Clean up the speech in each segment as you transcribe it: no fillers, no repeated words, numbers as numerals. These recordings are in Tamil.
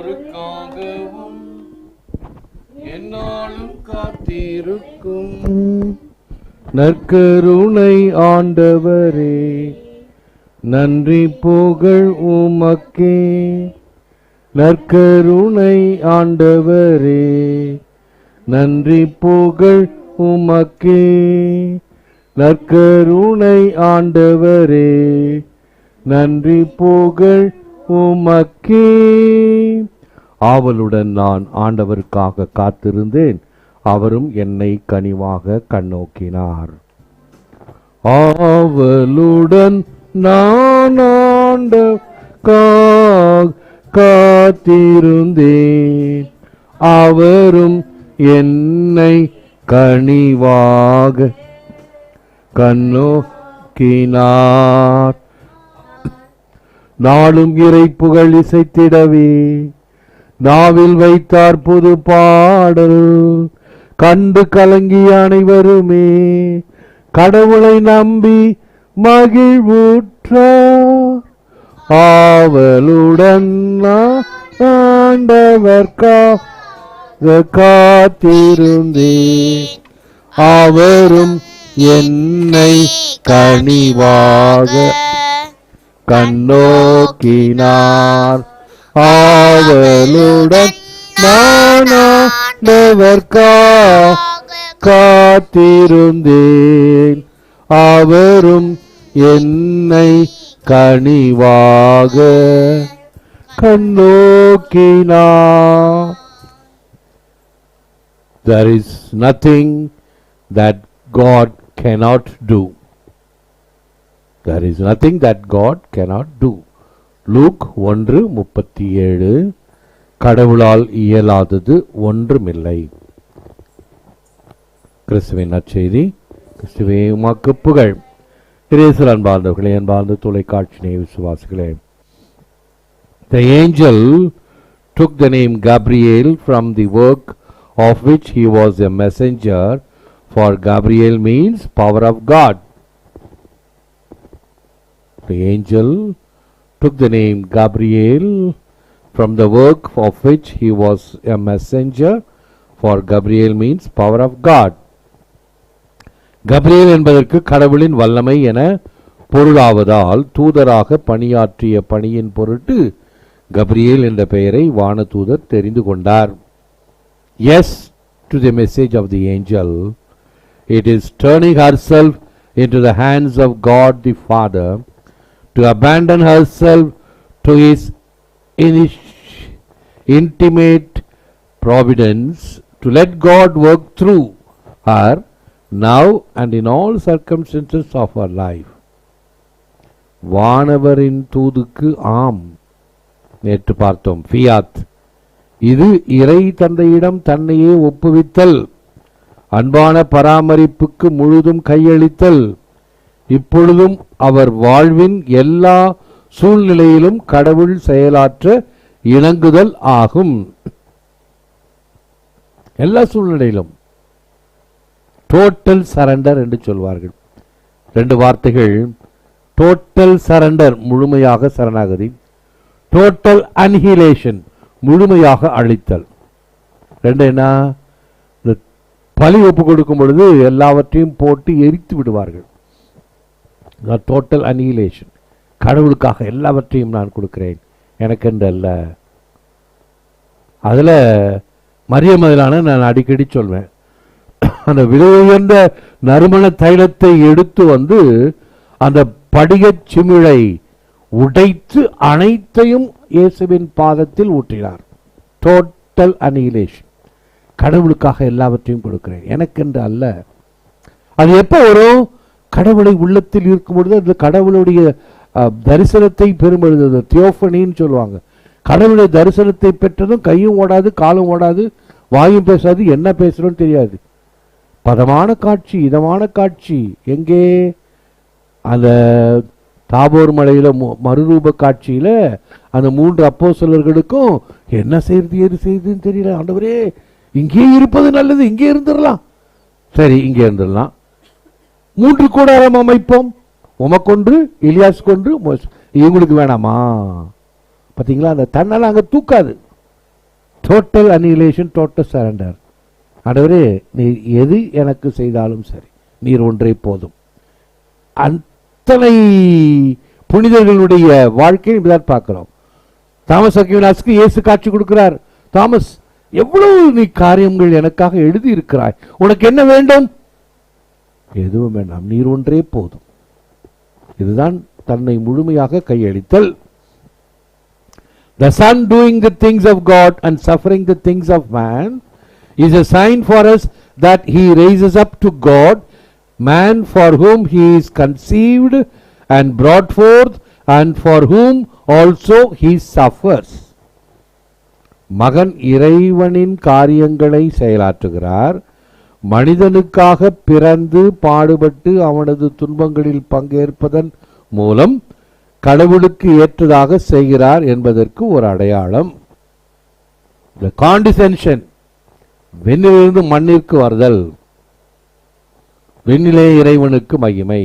எல்லோருக்காகவும் என்னாலும் காத்திருக்கும் நற்கருணை ஆண்டவரே, நன்றி புகழ் உமக்கே. நற்கருணை ஆண்டவரே, நன்றி புகழ் உமக்கே. நற்கருணை ஆண்டவரே, நன்றி புகழ் உமக்கே. ஆவலுடன் நான் ஆண்டவருக்காக காத்திருந்தேன், அவரும் என்னை கனிவாக கண்ணோக்கினார். ஆவலுடன் நான் ஆண்டவருக்காக காத்திருந்தேன், அவரும் என்னை கனிவாக கண்ணோக்கினார். நாளும் இறை புகழ் இசைத்திடவே நாவில் வைத்தார் புது பாடல். கண்டு கலங்கிய அனைவருமே கடவுளை நம்பி மகிழ்வுற்றார். ஆவலுடன் ஆண்டவர்க்காக காத்திருந்தேன், அவரும் என்னை கனிவாக கண்ணோக்கினார். ஆவலுடன் நான் ஆண்டவர்க்காக காத்திருந்தேன், அவரும் என்னை கனிவாக கண்ணோக்கினார். There is nothing that God cannot do. There is nothing that God cannot do. Luke 1:37. கடவுளால் இயலாதது ஒன்றுமில்லை. கிறிஸ்துவின் நற்செய்தி. கிறிஸ்துவே உமக்கு புகழ். இயேசுவில் அன்பார்ந்தவர்களே, அன்பார்ந்த தொலைக்காட்சி நேய விசுவாசிகளே, the angel took the name Gabriel from the work of which he was a messenger, for Gabriel means power of God. The angel took the name Gabriel from the work of which he was a messenger, for Gabriel means power of God. Gabriel என்பதற்கு கடவுளின் வல்லமை என பொருளாவதால் தூதராக பணியாற்றிய பணியின் பொருட்டு கப்ரியேல் என்ற பெயரை வானதூதர் தெரிந்து கொண்டார். Yes to the message of the angel. It is turning herself into the hands of God the Father, to abandon herself to his intimate providence, to let God work through her now and in all circumstances of her life. வானவரின் தூதுக்கு ஆம். நேற்று பார்த்தோம் ஃபியாத். இது இறை தந்தையிடம் தன்னையே ஒப்புவித்தல், அன்பான பராமரிப்புக்கு முழுதும் கையளித்தல். இப்பொழுதும் அவர் வாழ்வின் எல்லா சூழ்நிலையிலும் கடவுள் செயலாற்ற இணங்குதல் ஆகும். எல்லா சூழ்நிலையிலும் டோட்டல் சரண்டர் என்று சொல்வார்கள். 2 வார்த்தைகள். டோட்டல் சரண்டர் முழுமையாக சரணாகதி, டோட்டல் அன்ஹிலேஷன் முழுமையாக அழித்தல். 2 என்ன? பலி ஒப்பு கொடுக்கும் பொழுது எல்லாவற்றையும் போட்டு எரித்து விடுவார்கள். Total annihilation. கடவுளுக்காக எல்லாவற்றையும் நான் கொடுக்கிறேன், எனக்கென்று அல்ல. அதுல மரியமதிலான நான் அடிக்கடி சொல்வேன், அந்த விலை உயர்ந்த நறுமண தைலத்தை எடுத்து வந்து அந்த படிகச் சிமிழை உடைத்து அனைத்தையும் இயேசுவின் பாதத்தில் ஊற்றினார். Total annihilation. கடவுளுக்காக எல்லாவற்றையும் கொடுக்கிறேன், எனக்கென்று அல்ல. அது எப்போ வரும்? கடவுளை உள்ளத்தில் இருக்கும் பொழுது, அந்த கடவுளுடைய தரிசனத்தை பெறும் பொழுது, தியோஃபனின்னு சொல்லுவாங்க. கடவுளுடைய தரிசனத்தை பெற்றதும் கையும் ஓடாது, காலும் ஓடாது, வாயும் பேசாது, என்ன பேசுறோன்னு தெரியாது. பதமான காட்சி, இதமான காட்சி. எங்கே? அந்த தாபோர் மலையில மறுரூப காட்சியில அந்த 3 அப்போஸ்தலர்களுக்கும் என்ன செய்யறது எது செய்யுதுன்னு தெரியல. ஆண்டவரே, இங்கே இருப்பது நல்லது, இங்கே இருந்துடலாம். சரி, இங்கே இருந்துடலாம். 3 கூடாரம் அமைப்போம், உமக்கொன்று, இலியாஸ் கொன்று, இவங்களுக்கு வேணாமா? பார்த்தீங்களா? அந்த தன்னெல்லாம் அங்கே தூக்காது. Total annihilation, total surrender. ஆண்டவரே, நீர் எது எனக்கு செய்தாலும் சரி, நீர் ஒன்றே போதும். அத்தனை புனிதர்களுடைய வாழ்க்கையை இப்படிதான் பார்க்கிறோம். தாமஸ் அக்வினாஸ்க்கு இயேசு காட்சி கொடுக்கிறார். தாமஸ், எவ்வளவு நீ காரியங்கள் எனக்காக எழுதி இருக்கிறாய், உனக்கு என்ன வேண்டும்? எதுவும் வேண்டாம், நீர் ஒன்றே போதும். இதுதான் தன்னை முழுமையாக கையளித்தல். The Son doing the things of God and suffering the things of man is a sign for us that he raises up to God man for whom he is conceived and brought forth and for whom also he suffers. மகன் இறைவனின் காரியங்களை செயலாற்றுகிறார். மனிதனுக்காக பிறந்து பாடுபட்டு அவனது துன்பங்களில் பங்கேற்பதன் மூலம் கடவுளுக்கு ஏற்றதாக செய்கிறார் என்பதற்கு ஒரு அடையாளம். The condescension, விண்ணிலிருந்து மண்ணிற்கு வருதல். விண்ணிலே இறைவனுக்கு மகிமை,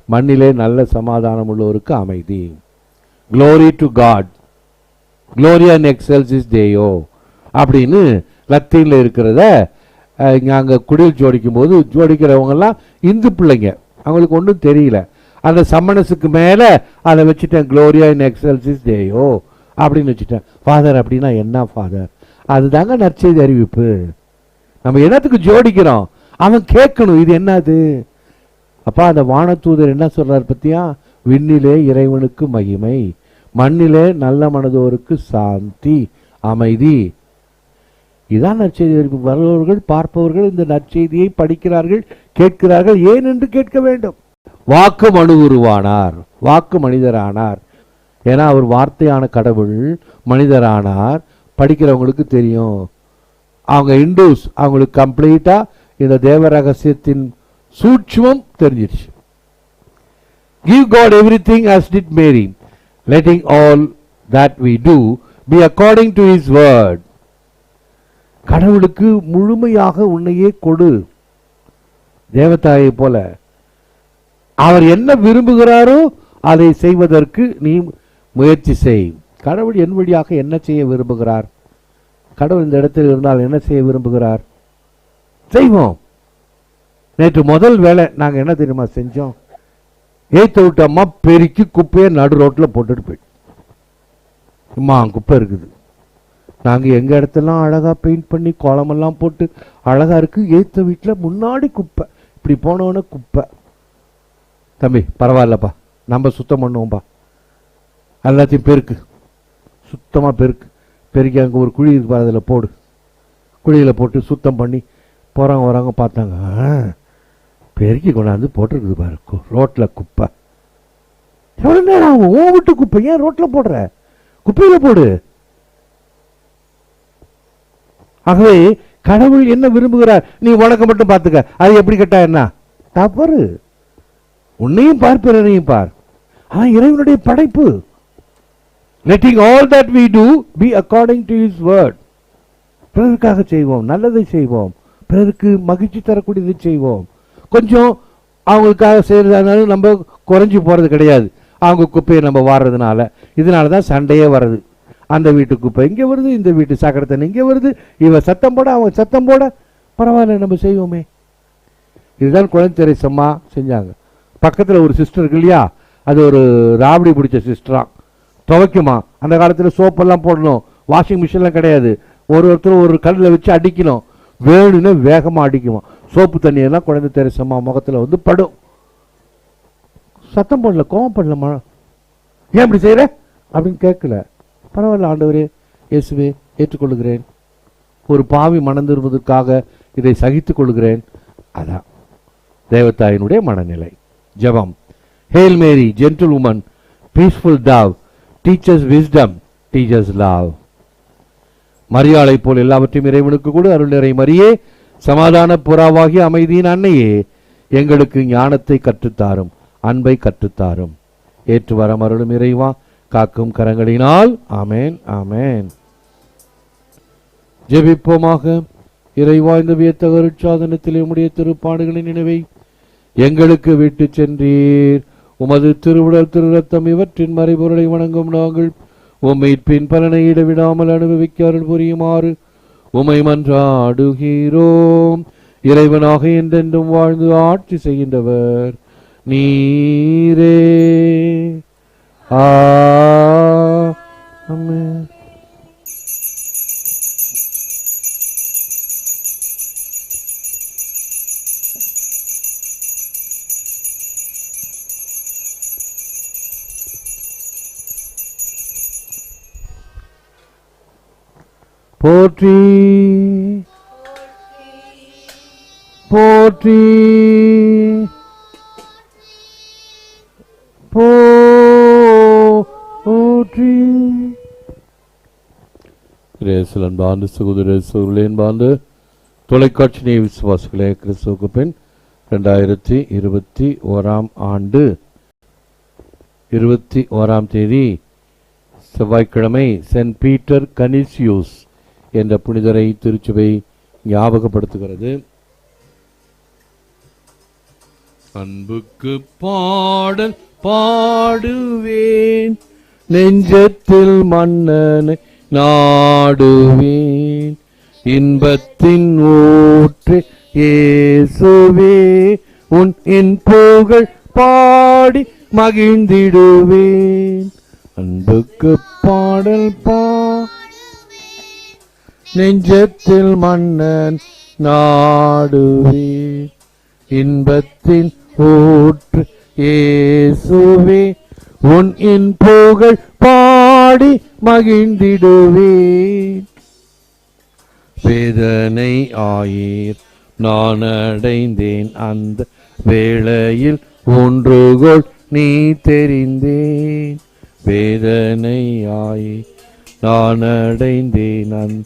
மண்ணிலே நல்ல சமாதானம் உள்ளவருக்கு அமைதி. Glory to God, Gloria in excelsis Deo அப்படின்னு லத்தீன்ல இருக்கிறத நாங்கள் குடியில் ஜோடிக்கும் போது ஜோடிக்கிறவங்கெல்லாம் இந்து பிள்ளைங்க, அவங்களுக்கு ஒன்றும் தெரியல. அந்த சம்மனஸுக்கு மேலே அதை வச்சுட்டேன், குளோரியா இன் எக்ஸல்சிஸ் டேயோ அப்படின்னு வச்சுட்டேன். ஃபாதர் அப்படின்னா என்ன ஃபாதர்? அதுதாங்க நற்செய்தி அறிவிப்பு. நம்ம என்னத்துக்கு ஜோடிக்கிறோம்? அவன் கேட்கணும், இது என்னது? அப்பா, அந்த வானதூதர் என்ன சொல்றார் பத்தியா? விண்ணிலே இறைவனுக்கு மகிமை, மண்ணிலே நல்ல மனதோருக்கு சாந்தி, அமைதி. இதான் நற்செய்தி அறிவிப்பு. வருபவர்கள் பார்ப்பவர்கள் இந்த நற்செய்தியை படிக்கிறார்கள், கேட்கிறார்கள். ஏன் என்று கேட்க வேண்டும். வாக்கு மனு உருவானார், வாக்கு மனிதரானார். ஏன்னா அவர் வார்த்தையான கடவுள் மனிதரானார். படிக்கிறவங்களுக்கு தெரியும். அவங்க இண்டூஸ், அவங்களுக்கு கம்ப்ளீட்டா இந்த தேவ ரகசியத்தின் சூட்சுமம் தெரிஞ்சிருச்சு. Give God everything as did Mary, letting all that we do be according to his word. கடவுளுக்கு முழுமையாக உன்னையே கொடு. தேவதாயை போல அவர் என்ன விரும்புகிறாரோ அதை செய்வதற்கு நீ முயற்சி செய். கடவுள் என் வழியாக என்ன செய்ய விரும்புகிறார்? கடவுள் இந்த இடத்தில் இருந்தால் என்ன செய்ய விரும்புகிறார்? செய்வோம். நேற்று முதல் வேலை நாங்க என்ன தெரியுமா செஞ்சோம்? ஏத்த விட்ட அம்மா பெருக்கி குப்பையை நடு ரோட்ல போட்டுட்டு போயிட்டு, அம்மா குப்பை இருக்குது. நாங்க எங்க இடத்தெல்லாம் அழகா பெயிண்ட் பண்ணி கோலமெல்லாம் போட்டு அழகா இருக்கு. ஏத்த வீட்டுல முன்னாடி குப்பை, இப்படி போனவன குப்பை. தம்பி பரவாயில்லப்பா, நம்ம சுத்தம் பண்ணுவோம்பா, எல்லாத்தையும் பெருக்கு, சுத்தமா பெருக்கு. பெருக்கி அங்கே ஒரு குழி இருக்கு, அதில் போடு. குழியில் போட்டு சுத்தம் பண்ணி போகிறாங்க வராங்க பார்த்தாங்க, பெருக்கி கொண்டாந்து போட்டிருக்குது பாரு ரோட்டில் குப்பை. எவ்வளோ நேரம் ஆகும்? ஓ விட்டு குப்பை ஏன் ரோட்டில் போடுற? குப்பையில் போடு. ஆகவே கடவுள் என்ன விரும்புகிறார்? நீ உனக்கு மட்டும் பார்த்துக்க, அது எப்படி கேட்டா என்ன தவறு? உன்னையும் பார், பிறரையும் பார். அதான் இறைவனுடைய படைப்பு. Letting all that we do be according to his word. பிறருக்காக செய்வோம், நல்லதை செய்வோம், பிறருக்கு மகிழ்ச்சி தரக்கூடியதை செய்வோம். கொஞ்சம் அவங்களுக்காக செய்யறதுனாலும் நம்ம குறைஞ்சி போறது கிடையாது. அவங்க குப்பையை நம்ம வாடுறதுனால இதனாலதான் சண்டையே வருது. அந்த வீட்டு குப்பை இங்கே வருது, இந்த வீட்டு சாக்கடை தண்ணி இங்கே வருது. இவன் சத்தம் போட, அவன் சத்தம் போட. பரவாயில்ல, நம்ம செய்வோமே. இதுதான் குழந்தை தெரேசம்மா செஞ்சாங்க. பக்கத்தில் ஒரு சிஸ்டர் இருக்கு இல்லையா, அது ஒரு ராவடி பிடிச்ச சிஸ்டரா. துவைக்குமா, அந்த காலத்தில் சோப்பெல்லாம் போடணும், வாஷிங் மிஷின்லாம் கிடையாது. ஒருத்தர் ஒரு கல்லில் வச்சு அடிக்கணும், வேணும்னு வேகமாக அடிக்குமா. சோப்பு தண்ணியெல்லாம் குழந்தை தெரேசம்மா முகத்தில் வந்து படும். சத்தம் போடல, கோவம் பண்ணலமா. ஏன் இப்படி செய்யற அப்படின்னு கேட்கல. பரவாயில்ல ஆண்டவரே, இயேசுவே ஏற்றுக்கொள்கிறேன், ஒரு பாவி மனம் திரும்புவதற்காக இதை சகித்துக் கொள்கிறேன். அதான் தேவதாயினுடைய மனநிலை. ஜெபம். Hail Mary, gentle woman, peaceful dove, teach us wisdom, teach us love. மரியாளை போல் எல்லாவற்றையும் இறைவனுக்கு கூட அருள் நிறை மரியே, சமாதான புறாவாகி அமைதியின் அன்னையே, எங்களுக்கு ஞானத்தை கற்றுத்தாரும், அன்பை கற்றுத்தாரும். ஏற்று வரம் அருளும் இறைவா, காக்கும் கரங்களினால். ஆமேன், ஆமேன். ஜெபிப்போமாக. இறைவா, இந்த வியத்தக அருட்சாதனத்திலே உம்முடைய திருப்பாடுகளின் நினைவை எங்களுக்கு விட்டு சென்றீர். உமது திருவுடல் திரு ரத்தம் இவற்றின் மறைபொருளை வணங்கும் நாங்கள் உம்மை பின் பலனை இடைவிடாமல் அனுபவிக்க அருள் புரியுமாறு உமை மன்றாடுகிறோம். இறைவனாக என்றென்றும் வாழ்ந்து ஆட்சி செய்கின்றவர் நீரே. ஆமென். போற்றி போற்றி போற்றி. அன்பார்ந்த சகோதர சகோதரிகளே, அன்பார்ந்த தொலைக்காட்சி நேய விசுவாசிகளே, கிறிஸ்துவுக்கு பின் 2021 ஆண்டு 21 செவ்வாய்க்கிழமை சென்ட் பீட்டர் கனிசியூஸ் என்ற புனிதரை திருச்சபை ஞாபகப்படுத்துகிறது. அன்புக்கு பாடல் பாடுவேன், நெஞ்சத்தில் மன்னனை நாடுவேன், இன்பத்தின் ஊற்று இயேசுவே, உன் என் புகழ் பாடி மகிழ்ந்திடுவேன். அன்புக்கு பாடல் நெஞ்சத்தில் மன்னன் நாடுவேன், இன்பத்தின் ஊற்று இயேசுவே, உன் என் புகழ் பாடி மகிழ்ந்திடுவேன். வேதனை ஆயீர் நான் அடைந்தேன், அந்த வேளையில் ஒன்றுகோள் நீ தெரிந்தேன். வேதனை ஆயீர் நான் அடைந்தேன், அந்த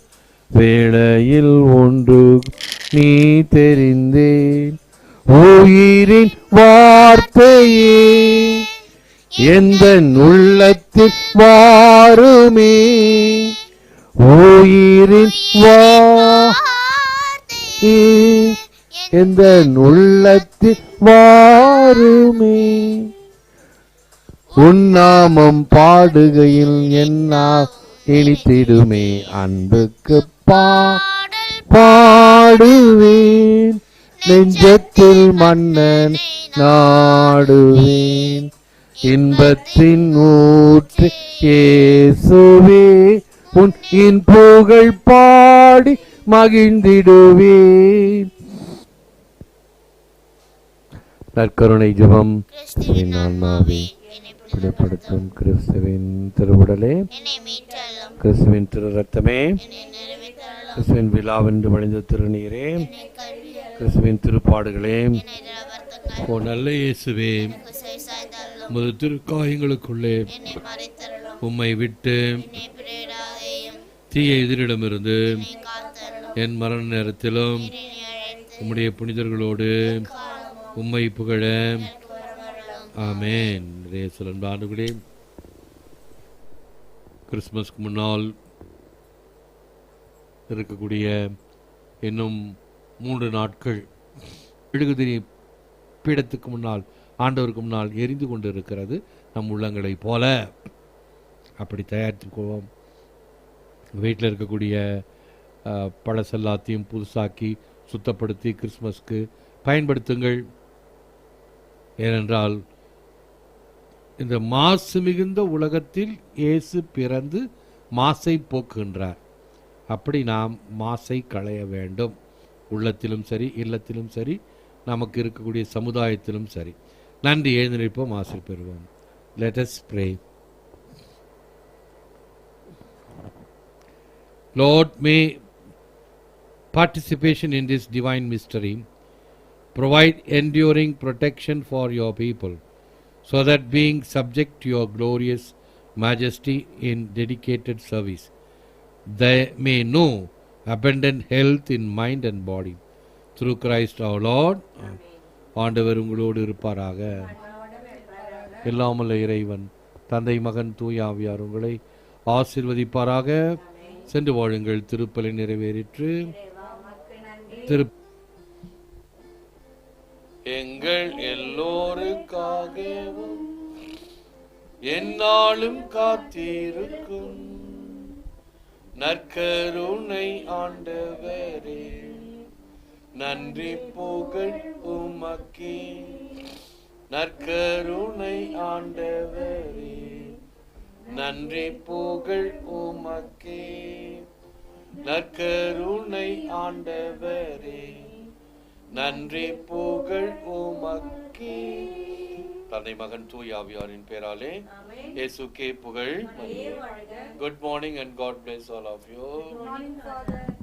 வேளையில் ஒன்று நீ தெரிந்தேன். உயிரின் வார்த்தையே எந்த உள்ளத்தில் வாருமே, உயிரின் வார்த்தையே எந்த உள்ளத்தில் வாருமே. உன்னாமம் பாடுகையில் என்னா இனித்திடுமே, அன்புக்கு பாடுவேன், நெஞ்சத்தில் மன்னன் நாடுவேன், இன்பத்தின் ஊற்று இயேசுவே, உன் இன் புகழ் பாடி மகிழ்ந்திடுவேன். நற்கருணை ஜெபம். கிறிஸ்துவின் ஆன்மாவே புனிதப்படுத்தும் கிறிஸ்துவின் திருவுடலே, கிறிஸ்துவின் திரு ரத்தமே, கிறிஸ்துவின் விழாவென்று வழிந்த திருநீரே, கிறிஸ்துவின் திருப்பாடுகளே, ஓ நல்ல இயேசுவே, உமது திருக்காயங்களுக்குள்ளே உம்மை விட்டு தீய எதிரிடமிருந்து என் மரண நேரத்திலும் உம்முடைய புனிதர்களோடு உம்மை புகழ. ஆமென். ஆண்டுகளே, கிறிஸ்துமஸ்க்கு முன்னால் இருக்கக்கூடிய இன்னும் 3 நாட்கள் மெழுகுதிரி பீடத்துக்கு முன்னால், ஆண்டவருக்கு முன்னால் எரிந்து கொண்டு இருக்கிறது நம் உள்ளங்களை போல. அப்படி தயாரித்துக்குவோம். வீட்டில் இருக்கக்கூடிய பழசெல்லாத்தையும் புதுசாக்கி சுத்தப்படுத்தி கிறிஸ்மஸ்க்கு பயன்படுத்துங்கள். ஏனென்றால் இந்த மாசு மிகுந்த உலகத்தில் இயேசு பிறந்து மாசை போக்குகின்றார். அப்படி நாம் மாசை களைய வேண்டும். உள்ளத்திலும் சரி, இல்லத்திலும் சரி, நமக்கு இருக்கக்கூடிய சமுதாயத்திலும் சரி. நன்றி. எழுந்திருப்போம், ஆசை பெறுவோம். Let us pray. Lord, may participation in this divine mystery provide enduring protection for your people, so that being subject to your glorious majesty in dedicated service, they may know abundant health in mind and body. Through Christ our Lord. ஆண்டவர் உங்களோடு இருப்பாராக. எல்லாமல்ல இறைவன் தந்தை, மகன், தூய ஆவியார் உங்களை ஆசீர்வதிப்பாராக. சென்று வாழுங்கள். திருப்பலி நிறைவேறிற்று. எங்கள் எல்லோருக்காகவும் எந்நாளும் காத்திருக்கும் நற்கருணை ஆண்டவரே, நன்றி புகழ் உமக்கே. நற்கருணை ஆண்டவரே, நன்றி புகழ் உமக்கே. நற்கருணை ஆண்டவரே, நன்றி புகழ் உமக்கே. தந்தை மகன் தூய ஆவியாரின் பேராலே இயேசுக்கே புகழ். Good morning and God bless all of you.